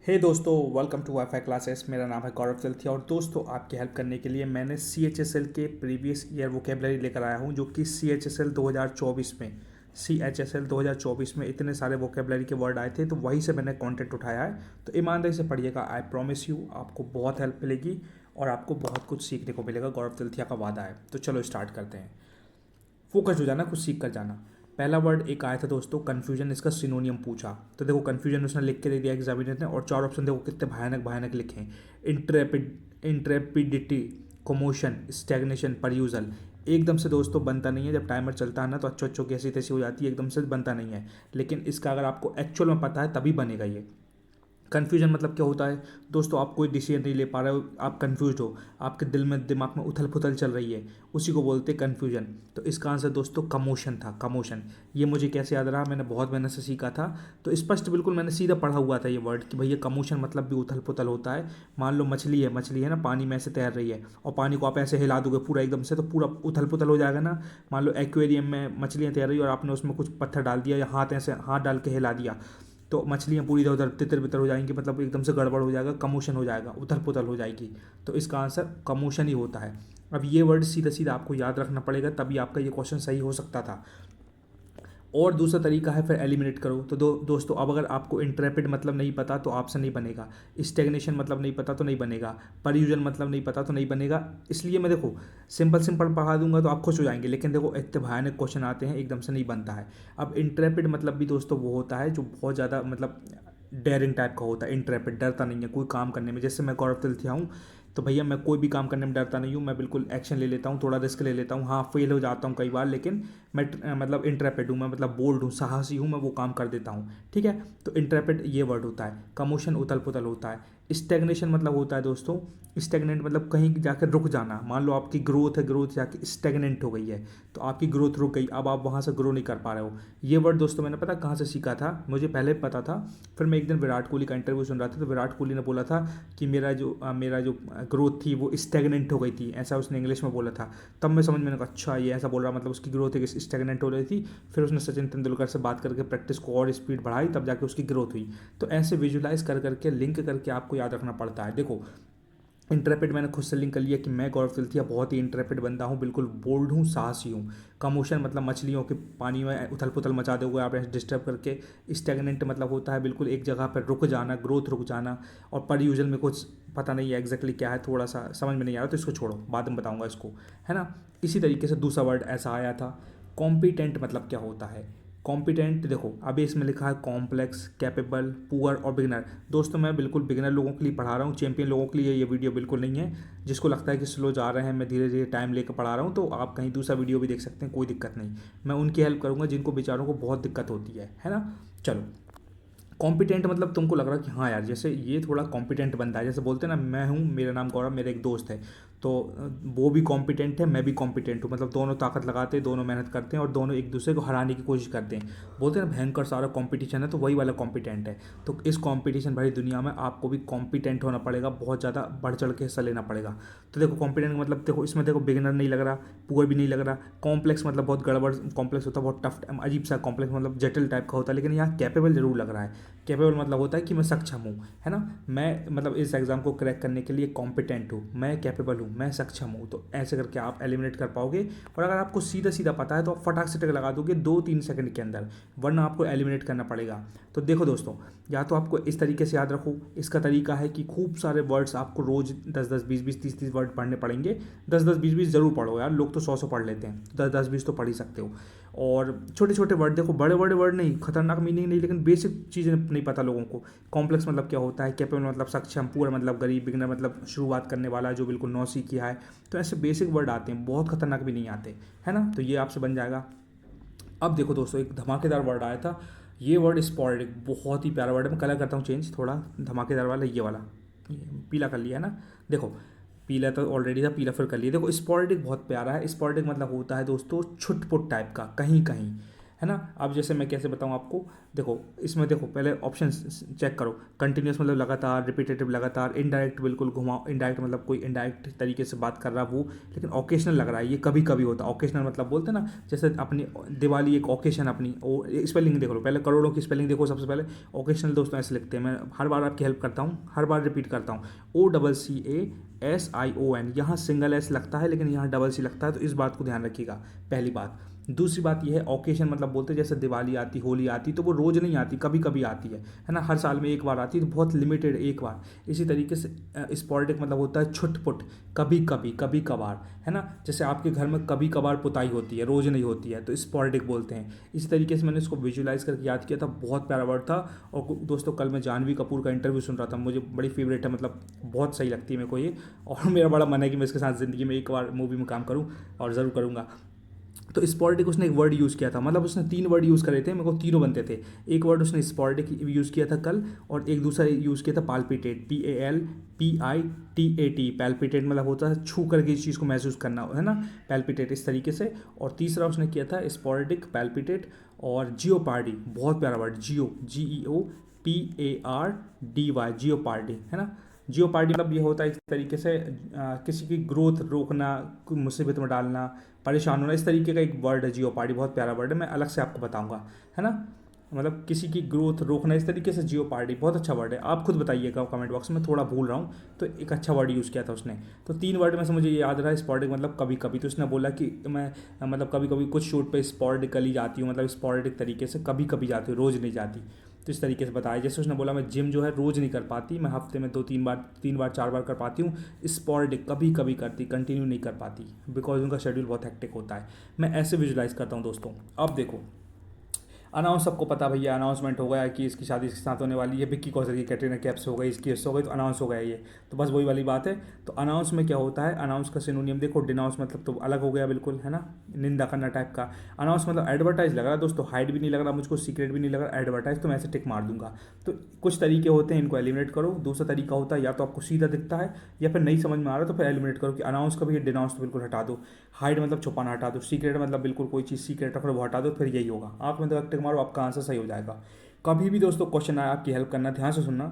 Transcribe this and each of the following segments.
हे दोस्तों, welcome to wifi classes. मेरा नाम है गौरव चलथिया और दोस्तों आपकी हेल्प करने के लिए मैंने CHSL के प्रीवियस ईयर वोकेबलरी लेकर आया हूं, जो कि CHSL 2024 में CHSL 2024 में इतने सारे वोकेबलरी के वर्ड आए थे, तो वहीं से मैंने कंटेंट उठाया है। तो ईमानदारी से पढ़िएगा, आई प्रॉमिस यू आपको बहुत हेल्प मिलेगी और आपको बहुत कुछ सीखने को मिलेगा। गौरव चलथिया का वादा है। तो चलो स्टार्ट करते हैं। फोकस हो जाना, कुछ सीख कर जाना। पहला वर्ड एक आया था दोस्तों, कन्फ्यूजन। इसका सिनोनियम पूछा तो देखो कन्फ्यूजन उसने लिख के दे दिया एग्जामिनर ने, और चार ऑप्शन देखो कितने भयानक भयानक लिखे हैं। Intrepidity, commotion, stagnation, perusal. एकदम से दोस्तों बनता नहीं है। जब टाइमर चलता है ना तो अच्छो अच्छो की ऐसी तैसी हो जाती है, एकदम से बनता नहीं है। लेकिन इसका अगर आपको एक्चुअल में पता है तभी बनेगा ये। कन्फ्यूजन मतलब क्या होता है दोस्तों, आप कोई डिसीजन नहीं ले पा रहे हो, आप कन्फ्यूज हो, आपके दिमाग में उथल पुथल चल रही है, उसी को बोलते हैं कन्फ्यूजन। तो इसका आंसर दोस्तों कमोशन था, कमोशन। ये मुझे कैसे याद रहा, मैंने बहुत मेहनत से सीखा था। तो स्पष्ट बिल्कुल मैंने सीधा पढ़ा हुआ था ये वर्ड कि भैया कमोशन मतलब भी उथल पुथल होता है। मान लो मछली है ना, पानी में ऐसे तैर रही है और पानी को आप ऐसे हिला दोगे पूरा एकदम से, तो पूरा उथल पुथल हो जाएगा ना। मान लो एक्वेरियम में मछलियाँ तैर रही और आपने उसमें कुछ पत्थर डाल दिया या हाथ ऐसे हाथ डाल के हिला दिया, तो मछलियाँ पूरी इधर उधर तितर बितर हो जाएंगी, मतलब एकदम से गड़बड़ हो जाएगा, कमोशन हो जाएगा, उथल पुथल हो जाएगी। तो इसका आंसर कमोशन ही होता है। अब ये वर्ड सीधा सीधा आपको याद रखना पड़ेगा, तभी आपका ये क्वेश्चन सही हो सकता था। और दूसरा तरीका है फिर एलिमिनेट करो। तो दोस्तों अब अगर आपको इंट्रेपिड मतलब नहीं पता तो ऑप्शन नहीं बनेगा, स्टेग्नेशन मतलब नहीं पता तो नहीं बनेगा, परयूजन मतलब नहीं पता तो नहीं बनेगा। इसलिए मैं देखो सिंपल सिंपल पढ़ा दूंगा तो आप खुश हो जाएंगे, लेकिन देखो इतने भयानक क्वेश्चन आते हैं एकदम से नहीं बनता है। अब इंट्रेपिड मतलब भी दोस्तों वो होता है जो बहुत ज़्यादा मतलब डेयरिंग टाइप का होता है। इंट्रेपिड डरता नहीं है कोई काम करने में। जैसे मैं गौरव तिलथिया हूँ, तो भैया मैं कोई भी काम करने में डरता नहीं हूँ, मैं बिल्कुल एक्शन ले लेता हूँ, थोड़ा रिस्क ले लेता हूँ। हाँ फेल हो जाता हूँ कई बार, लेकिन मैं मतलब इंट्रेपिड हूँ, मैं मतलब बोल्ड हूँ, साहसी हूँ, मैं वो काम कर देता हूँ। ठीक है, तो इंट्रेपिड ये वर्ड होता है। कमोशन उथल पुथल होता है। स्टेग्नेशन मतलब होता है दोस्तों, स्टेगनेंट मतलब कहीं जाकर रुक जाना। मान लो आपकी ग्रोथ है, ग्रोथ जाके स्टेगनेंट हो गई है, तो आपकी ग्रोथ रुक गई, अब आप वहाँ से ग्रो नहीं कर पा रहे हो। ये वर्ड दोस्तों मैंने पता कहाँ से सीखा था, मुझे पहले पता था, फिर मैं एक दिन विराट कोहली का इंटरव्यू सुन रहा था, तो विराट कोहली ने बोला था कि मेरा जो ग्रोथ थी वो स्टेगनेंट हो गई थी, ऐसा उसने इंग्लिश में बोला था। तब मैं समझ में कहा अच्छा ये ऐसा बोल रहा, मतलब उसकी ग्रोथ स्टेगनेंट हो रही थी। फिर उसने सचिन तेंदुलकर से बात करके प्रैक्टिस को और स्पीड बढ़ाई, तब जाके उसकी ग्रोथ हुई। तो ऐसे विजुलाइज कर करके लिंक करके आपको याद रखना पड़ता है। देखो इंट्रेपिड मैंने खुद से लिंक कर लिया कि मैं गौरव तिलथिया बहुत ही इंट्रेपिड बंदा हूँ, बिल्कुल बोल्ड हूँ, साहसी हूँ। कमोशन मतलब मछलियों के पानी में उथल पुथल मचा दोगे आप ऐसे डिस्टर्ब करके। स्टेगनेंट मतलब होता है बिल्कुल एक जगह पर रुक जाना, ग्रोथ रुक जाना। और पर यूजल में कुछ पता नहीं है एग्जैक्टली क्या है, थोड़ा सा समझ में नहीं आ रहा, तो इसको छोड़ो, बाद में बताऊँगा इसको, है ना। इसी तरीके से दूसरा वर्ड ऐसा आया था, कॉम्पिटेंट मतलब क्या होता है। कॉम्पिटेंट देखो अभी इसमें लिखा है कॉम्प्लेक्स, कैपेबल, पुअर और बिगनर। दोस्तों मैं बिल्कुल बिगनर लोगों के लिए पढ़ा रहा हूँ, चैंपियन लोगों के लिए ये वीडियो बिल्कुल नहीं है। जिसको लगता है कि स्लो जा रहे हैं, मैं धीरे धीरे टाइम लेकर पढ़ा रहा हूँ, तो आप कहीं दूसरा वीडियो भी देख सकते हैं, कोई दिक्कत नहीं। मैं उनकी हेल्प करूँगा जिनको बेचारों को बहुत दिक्कत होती है ना। चलो, कॉम्पिटेंट मतलब तुमको लग रहा कि हाँ यार जैसे ये थोड़ा कॉम्पिटेंट बंदा है, जैसे बोलते हैं ना मैं हूँ, मेरा नाम गौरव, मेरा एक दोस्त है, तो वो भी कॉम्पिटेंट है, मैं भी कॉम्पिटेंट हूँ, मतलब दोनों ताकत लगाते हैं, दोनों मेहनत करते हैं और दोनों एक दूसरे को हराने की कोशिश करते हैं। बोलते हैं ना भयंकर सारा कॉम्पिटिशन है, तो वही वाला कॉम्पिटेंट है। तो इस कॉम्पिटिशन भरी दुनिया में आपको भी कॉम्पिटेंट होना पड़ेगा, बहुत ज़्यादा बढ़ चढ़ के हिस्सा लेना पड़ेगा। तो देखो कॉम्पिटेंट का मतलब देखो इसमें देखो बिगिनर नहीं लग रहा, पुअर भी नहीं लग रहा, कॉम्प्लेक्स मतलब बहुत गड़बड़ कॉम्प्लेक्स होता है, बहुत टफ अजीब सा कॉम्प्लेक्स मतलब जटिल टाइप का होता है, लेकिन यहाँ कैपेबल जरूर लग रहा है। कैपेबल मतलब होता है कि मैं सक्षम हूँ, है ना। मैं मतलब इस एग्ज़ाम को क्रैक करने के लिए कॉम्पिटेंट हूँ, मैं कैपेबल हूँ, मैं सक्षम हूँ। तो ऐसे करके आप एलिमिनेट कर पाओगे। और अगर आपको सीधा सीधा पता है तो आप फटाक से टिक लगा दोगे 2-3 सेकंड के अंदर, वरना आपको एलिमिनेट करना पड़ेगा। तो देखो दोस्तों, या तो आपको इस तरीके से याद रखो, इसका तरीका है कि खूब सारे वर्ड्स आपको रोज़ 10-10, 20-20, 30-30 वर्ड पढ़ने पड़ेंगे। 10-10, 20-20 ज़रूर पढ़ो यार, लोग तो 100-100 पढ़ लेते हैं, 10-10, 20 तो पढ़ ही सकते हो। और छोटे छोटे वर्ड देखो, बड़े बड़े वर्ड नहीं, खतरनाक मीनिंग नहीं, लेकिन बेसिक चीज़ें नहीं पता लोगों को। कॉम्प्लेक्स मतलब क्या होता है, कैपेबल मतलब सक्षम, पुअर मतलब गरीब, बिगनर मतलब शुरुआत करने वाला जो बिल्कुल नौसिखिया है। तो ऐसे बेसिक वर्ड आते हैं, बहुत खतरनाक भी नहीं आते, है ना। तो ये आपसे बन जाएगा। अब देखो दोस्तों एक धमाकेदार वर्ड आया था, ये वर्ड स्पॉरेडिक, बहुत ही प्यारा वर्ड है। मैं कलर करता हूँ चेंज थोड़ा, धमाकेदार वाला ये वाला, पीला कर लिया है ना। देखो पीला तो ऑलरेडी था, पीला फिर कर लिया। देखो स्पॉरेडिक बहुत प्यारा है। स्पॉरेडिक मतलब होता है दोस्तों छुटपुट टाइप का, कहीं कहीं, है ना। अब जैसे मैं कैसे बताऊँ आपको, देखो इसमें देखो पहले ऑप्शन चेक करो, कंटिन्यूस मतलब लगातार, रिपीटेटिव लगातार, इनडायरेक्ट बिल्कुल घुमाओ, इनडायरेक्ट मतलब कोई इनडायरेक्ट तरीके से बात कर रहा वो, लेकिन ओकेशनल लग रहा है, ये कभी कभी होता है। ओकेशनल मतलब बोलते हैं ना, जैसे अपनी दिवाली एक ओकेशन अपनी, वो स्पेलिंग देख लो पहले, करोड़ों की स्पेलिंग देखो सबसे पहले। ओकेशनल दोस्तों ऐसे लिखते हैं, मैं हर बार आपकी हेल्प करता हूँ, हर बार रिपीट करता हूँ, OCCASION, यहाँ सिंगल एस लगता है लेकिन यहाँ डबल सी लगता है, तो इस बात को ध्यान रखिएगा, पहली बात। दूसरी बात यह है, ओकेशन मतलब बोलते हैं जैसे दिवाली आती, होली आती, तो वो रोज़ नहीं आती, कभी कभी आती है ना, हर साल में एक बार आती है, तो बहुत लिमिटेड एक बार। इसी तरीके से स्पॉर्डिक मतलब होता है छुटपुट, कभी कभी, कभी कभार, है ना। जैसे आपके घर में कभी कभार पुताई होती है, रोज़ नहीं होती है, तो स्पॉर्डिक बोलते हैं। इसी तरीके से मैंने इसको विजुलाइज करके याद किया था, बहुत प्यारा वर्ड था। और दोस्तों कल मैं जानवी कपूर का इंटरव्यू सुन रहा था, मुझे बड़ी फेवरेट है, मतलब बहुत सही लगती है मेरे को ये, और मेरा बड़ा मन है कि मैं इसके साथ ज़िंदगी में एक बार मूवी में काम करूँ, और ज़रूर करूँगा। तो स्पॉर्डिक उसने एक वर्ड यूज़ किया था, मतलब उसने 3 वर्ड यूज़ करे थे, मेरे को तीनों बनते थे। एक वर्ड उसने स्पॉर्डिक यूज़ किया था कल, और एक दूसरा यूज़ किया था पाल्पिटेट, PALPITAT, पैल्पिटेट मतलब होता है छू करके इस चीज़ को महसूस करना, है ना, पैल्पिटेट इस तरीके से। और तीसरा उसने किया था स्पॉर्डिक, पैल्पिटेट और जियोपार्डी, बहुत प्यारा वर्ड, GEOPARDY, जियोपार्डी, है ना। जियोपार्डी मतलब ये होता है इस तरीके से किसी की ग्रोथ रोकना, कोई मुसीबत में डालना, परेशान होना, इस तरीके का एक वर्ड है जियोपार्डी, बहुत प्यारा वर्ड है, मैं अलग से आपको बताऊंगा, है ना। मतलब किसी की ग्रोथ रोकना, इस तरीके से जियोपार्डी बहुत अच्छा वर्ड है, आप खुद बताइएगा कमेंट बॉक्स में, थोड़ा भूल रहा हूँ, तो एक अच्छा वर्ड यूज़ किया था उसने। तो 3 वर्ड में से मुझे ये याद रहा है, स्पॉर्डिक मतलब कभी कभी, तो उसने बोला कि मैं मतलब कभी कभी कुछ शूट पे स्पॉर्डिकली जाती हूँ, मतलब स्पॉर्डिक तरीके से कभी कभी जाती हूँ, रोज़ नहीं जाती। तो इस तरीके से बताया, जैसे उसने बोला मैं जिम जो है रोज़ नहीं कर पाती, मैं हफ्ते में 2-3 बार, 3 बार 4 बार कर पाती हूँ, स्पॉर्डिक कभी कभी करती, कंटिन्यू नहीं कर पाती, बिकॉज उनका शेड्यूल बहुत हेक्टिक होता है। मैं ऐसे विजुलाइज करता हूँ दोस्तों। अब देखो अनाउंस, सबको पता भैया, अनाउंसमेंट हो गया कि इसकी शादी इसके साथ होने वाली है, विक्की कौशल की कैटरीना कैफ से हो गई, इसकी इससे हो गई, तो अनाउंस हो गया ये, तो बस वही वाली बात है। तो अनाउंस में क्या होता है, अनाउंस का सिनोनियम देखो, डिनाउंस मतलब तो अलग हो गया बिल्कुल, है ना, निंदा करना टाइप का। अनाउंस मतलब एडवर्टाइज लग रहा है दोस्तों, हाइड भी नहीं लग रहा मुझको, सीक्रेट भी नहीं लग रहा, एडवर्टाइज, तो मैं ऐसे टिक मार दूंगा। तो कुछ तरीके होते हैं, इनको एलिमिनेट करो। दूसरा तरीका होता है, या तो आपको सीधा दिखता है, या फिर नहीं समझ में आ रहा तो फिर एलिमिनेट करो, कि अनाउंस का भी, डिनाउंस तो बिल्कुल हटा दो, हाइड मतलब छुपाना हटा दो, सीक्रेट मतलब बिल्कुल कोई चीज़ सीक्रेट रख लो वो हटा दो, फिर यही होगा। आप में तो टिक मारो, आपका आंसर सही हो जाएगा। कभी भी दोस्तों क्वेश्चन आए, आपकी हेल्प करना, ध्यान से सुनना,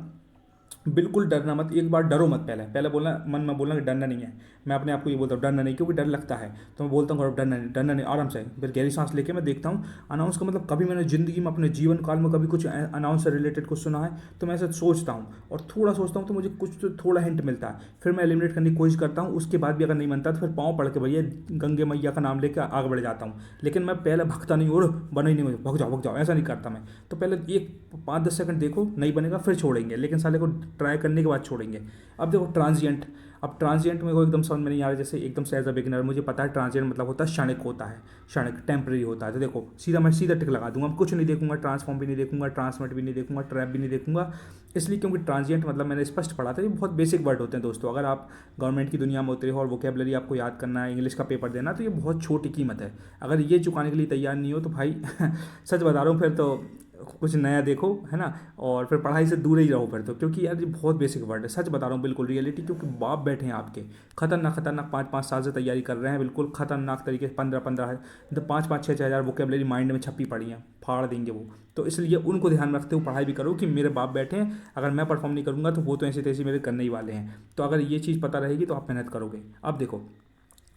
बिल्कुल डरना मत, एक बार डरो मत, पहले पहले बोलना, मन में बोलना कि डरना नहीं है। मैं अपने आप को ये बोलता हूँ डरना नहीं, क्योंकि डर लगता है, तो मैं बोलता हूँ गौरव डरना नहीं, डरना नहीं, आराम से, फिर गहरी सांस लेके मैं देखता हूँ। अनाउंस का मतलब, कभी मैंने ज़िंदगी में अपने जीवन काल में कभी कुछ अनाउंस से रिलेटेड कुछ सुना है, तो मैं ऐसे सोचता हूँ, और थोड़ा सोचता हूँ तो मुझे कुछ तो थोड़ा हिंट मिलता है, फिर मैं एलिमिनेट करने की कोशिश करता हूँ। उसके बाद भी अगर नहीं बनता तो फिर पाँव पड़ के भैया गंगे मैया का नाम लेकर आगे बढ़ जाता हूँ। लेकिन मैं पहले भगता नहीं, और बना ही नहीं, मुझे भग जाओ, ऐसा नहीं करता मैं। तो पहले एक 5-10 सेकंड देखो, नहीं बनेगा फिर छोड़ेंगे, लेकिन साले को ट्राई करने के बाद छोड़ेंगे। अब देखो ट्रांजिएंट, अब ट्रांजिएंट मेरे को एकदम समझ में नहीं आ रहा, जैसे एकदम से एज अ बिगिनर मुझे पता है ट्रांजिएंट मतलब होता है क्षणिक होता है, क्षणिक टेम्परेरी होता है। तो देखो सीधा मैं सीधा टिक लगा दूंगा, कुछ नहीं देखूंगा, ट्रांसफॉर्म भी नहीं देखूंगा, ट्रांसमिट भी नहीं देखूंगा, ट्रैप भी नहीं देखूंगा, इसलिए क्योंकि ट्रांजिएंट मतलब मैंने स्पष्ट पढ़ा था, ये बहुत बेसिक वर्ड होते हैं दोस्तों। अगर आप गवर्नमेंट की दुनिया में उतरे हो और वोकेबलरी आपको याद करना है, इंग्लिश का पेपर देना, तो ये बहुत छोटी कीमत है। अगर ये चुकाने के लिए तैयार नहीं हो तो भाई सच बता रहा हूँ, फिर तो कुछ नया देखो, है ना, और फिर पढ़ाई से दूर ही रहो फिर तो, क्योंकि यार ये बहुत बेसिक वर्ड है, सच बता रहा हूँ बिल्कुल रियलिटी, क्योंकि बाप बैठे हैं आपके, खतरनाक खतरनाक 5-5 साल से तैयारी कर रहे हैं, बिल्कुल खतरनाक तरीके से, 15-15 है तो 5-5 6-6 हज़ार वोकेबलरी माइंड में छपी पड़ी हैं, फाड़ देंगे वो। तो इसलिए उनको ध्यान में रखते हुए पढ़ाई भी करो, कि मेरे बाप बैठे हैं, अगर मैं परफॉर्म नहीं करूँगा तो वो तो ऐसी तैसी मेरे करने ही वाले हैं। तो अगर ये चीज़ पता रहेगी तो आप मेहनत करोगे। अब देखो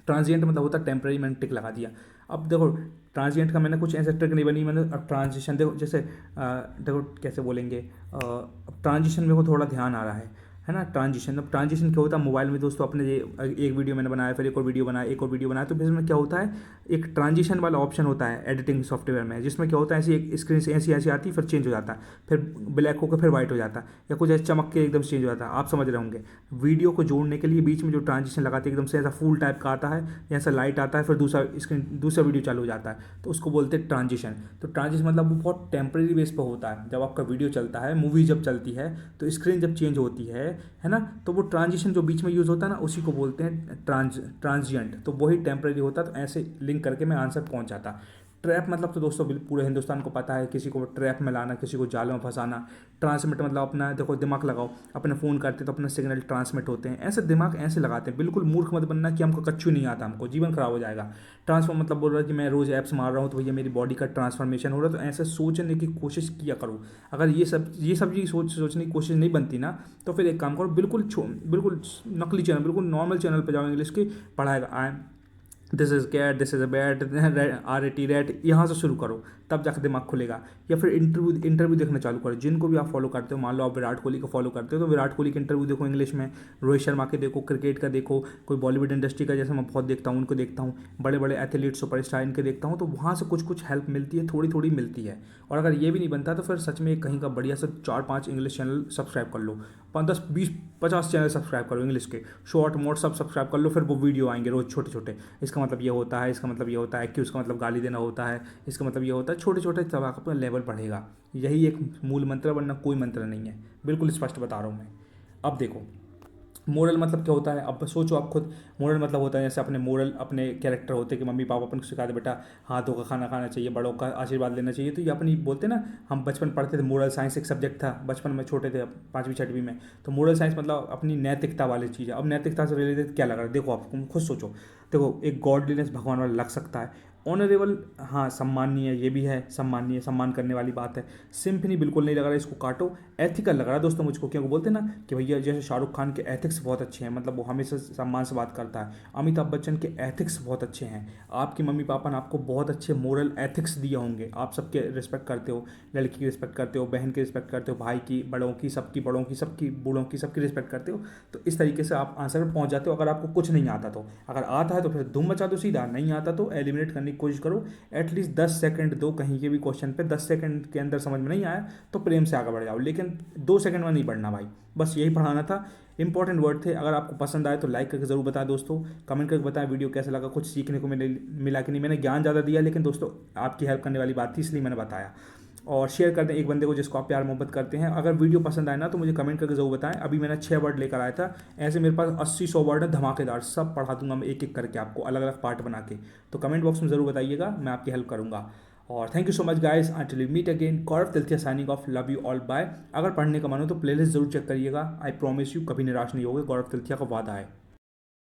ट्रांजिएंट मतलब होता है टेम्परेरी, मैंने टिक लगा दिया। अब देखो ट्रांजिएंट का मैंने कुछ ऐसे ट्रिक नहीं बनी मैंने। अब ट्रांजिशन देखो, जैसे देखो कैसे बोलेंगे, अब ट्रांजिशन में को थोड़ा ध्यान आ रहा है ना। ट्रांजिशन, अब ट्रांजिशन क्या होता है मोबाइल में दोस्तों, अपने ये एक वीडियो मैंने बनाया, फिर एक और वीडियो बनाया, एक और वीडियो बनाया, तो इसमें क्या होता है, एक ट्रांजिशन वाला ऑप्शन होता है एडिटिंग सॉफ्टवेयर में, जिसमें क्या होता है, ऐसी एक स्क्रीन से ऐसी ऐसी आती है, फिर चेंज हो जाता है, फिर ब्लैक होकर फिर वाइट हो जाता है, या कुछ ऐसे चमक के एकदम चेंज हो जाता है, आप समझ रहे होंगे। वीडियो को जोड़ने के लिए बीच में जो ट्रांजिशन लगाते हैं, एकदम से ऐसा फुल टाइप का आता है, या ऐसा लाइट आता है, फिर दूसरा वीडियो चालू हो जाता है, तो उसको बोलते हैं ट्रांजिशन। तो ट्रांजिशन मतलब वो बहुत टेम्परेरी बेस पर होता है, जब आपका वीडियो चलता है, मूवी जब चलती है, तो स्क्रीन जब चेंज होती है ना, तो वो ट्रांजिशन जो बीच में यूज़ होता है ना, उसी को बोलते हैं ट्रांजिएंट। तो वही टेम्परेरी होता है, तो ऐसे लिंक करके मैं आंसर पहुंच जाता। ट्रैप मतलब तो दोस्तों पूरे हिंदुस्तान को पता है, किसी को ट्रैप में लाना, किसी को जाल में फंसाना। ट्रांसमिट मतलब अपना देखो दिमाग लगाओ, अपने फ़ोन करते तो अपने सिग्नल ट्रांसमिट होते हैं, ऐसे दिमाग ऐसे लगाते हैं। बिल्कुल मूर्ख मत बनना कि हमको कच्चू नहीं आता, हमको जीवन खराब हो जाएगा। ट्रांसफॉर्म मतलब बोल रहा है कि मैं रोज़ ऐप्स मार रहा हूँ तो भैया मेरी बॉडी का ट्रांसफॉर्मेशन हो रहा है, तो ऐसे सोचने की कोशिश किया करो। अगर ये सब चीज़ सोचने की कोशिश नहीं बनती ना, तो फिर एक काम करो, बिल्कुल नकली चैनल, बिल्कुल नॉर्मल चैनल पर जाओ, इंग्लिश की पढ़ाएगा। This is cat, this is a bat, RAT rat, यहाँ से शुरू करो, तब जाकर दिमाग खुलेगा। या फिर इंटरव्यू देखना चालू करो, जिनको भी आप फॉलो करते हो। मान लो आप विराट कोहली को फॉलो करते हो तो विराट कोहली के इंटरव्यू देखो इंग्लिश में, रोहित शर्मा के देखो, क्रिकेट का देखो, कोई बॉलीवुड इंडस्ट्री का जैसे मैं बहुत देखता हूँ, उनको देखता हूँ, बड़े बड़े एथलीट सुपरस्टार इनके देखता हूँ, तो वहाँ से कुछ कुछ हेल्प मिलती है, थोड़ी थोड़ी मिलती है। और अगर ये भी नहीं बनता तो फिर सच में कहीं का बढ़िया सा 4-5 इंग्लिश चैनल सब्सक्राइब कर लो, 5-10-20-50 चैनल सब्सक्राइब करो इंग्लिश के, शॉर्ट मोट सब सब्सक्राइब कर लो। फिर वो वीडियो आएंगे रोज़ छोटे छोटे, इसका मतलब ये होता है, इसका मतलब ये होता है, कि उसका मतलब गाली देना होता है, इसका मतलब ये होता है, छोटे छोटे तब आपका लेवल बढ़ेगा। यही एक मूल मंत्र, वरना कोई मंत्र नहीं है, बिल्कुल स्पष्ट बता रहा हूँ मैं। अब देखो मोरल मतलब क्या होता है, अब सोचो आप खुद। मोरल मतलब होता है जैसे अपने मोरल, अपने कैरेक्टर होते हैं कि मम्मी पापा अपन को सिखाते बेटा हाथों का खाना खाना चाहिए, बड़ों का आशीर्वाद लेना चाहिए, तो ये अपनी बोलते ना, हम बचपन पढ़ते थे मोरल साइंस, एक सब्जेक्ट था बचपन में, छोटे थे 5वीं 6वीं में, तो मोरल साइंस मतलब अपनी नैतिकता वाली चीज़ है। अब नैतिकता से रिलेटेड क्या लग रहा है, देखो आप खुद सोचो। देखो एक गॉडलीनेस भगवान वाला लग सकता है, ऑनरेबल हाँ सम्माननीय, ये भी है सम्माननीय, सम्मान करने वाली बात है। सिम्फनी बिल्कुल नहीं लग रहा है, इसको काटो। एथिकल लग रहा है दोस्तों मुझको, क्योंकि बोलते हैं ना कि भैया जैसे शाहरुख खान के एथिक्स बहुत अच्छे हैं, मतलब वो हमेशा सम्मान से बात करता है। अमिताभ बच्चन के एथिक्स बहुत अच्छे हैं। आपकी मम्मी पापा ने आपको बहुत अच्छे मोरल एथिक्स दिए होंगे, आप सबके रिस्पेक्ट करते हो, लड़की की रिस्पेक्ट करते हो, बहन की रिस्पेक्ट करते हो, भाई की, बड़ों की, सबकी, बड़ों की, सबकी, बूढ़ों की, सबकी रिस्पेक्ट करते हो। तो इस तरीके से आप आंसर पर पहुंच जाते हो। अगर आपको कुछ नहीं आता तो, अगर आता है तो फिर धूम मचा दो सीधा, नहीं आता तो एलिमिनेट करने की कोशिश करो। एटलीस्ट 10 सेकंड दो कहीं के भी क्वेश्चन पे, 10 सेकंड के अंदर समझ में नहीं आया तो प्रेम से आगे बढ़ जाओ, लेकिन 2 सेकंड में नहीं बढ़ना भाई। बस यही पढ़ाना था, इंपॉर्टेंट वर्ड थे। अगर आपको पसंद आए तो लाइक करके ज़रूर बताएं दोस्तों, कमेंट करके बताएं वीडियो कैसा लगा, कुछ सीखने को मिला कि नहीं। मैंने ज्ञान ज़्यादा दिया, लेकिन दोस्तों आपकी हेल्प करने वाली बात थी इसलिए मैंने बताया। और शेयर कर दें एक बंदे को जिसको आप प्यार मोहब्बत करते हैं। अगर वीडियो पसंद आए ना तो मुझे कमेंट करके ज़रूर बताएं। अभी मैंने 6 वर्ड लेकर आया था, ऐसे मेरे पास 80-100 वर्ड है धमाकेदार, सब पढ़ा दूंगा मैं एक एक करके आपको, अलग अलग पार्ट बना के। तो कमेंट बॉक्स में ज़रूर बताइएगा, मैं आपकी हेल्प करूँगा। और thank you so much guys, until we meet again. Gaurav Tilthia signing off, love you all, bye. अगर पढ़ने का मन हो तो प्लेलिस्ट जरूर चेक करिएगा, आई प्रॉमिस यू कभी निराश नहीं होगे, गौरव तिलथिया का वादा है।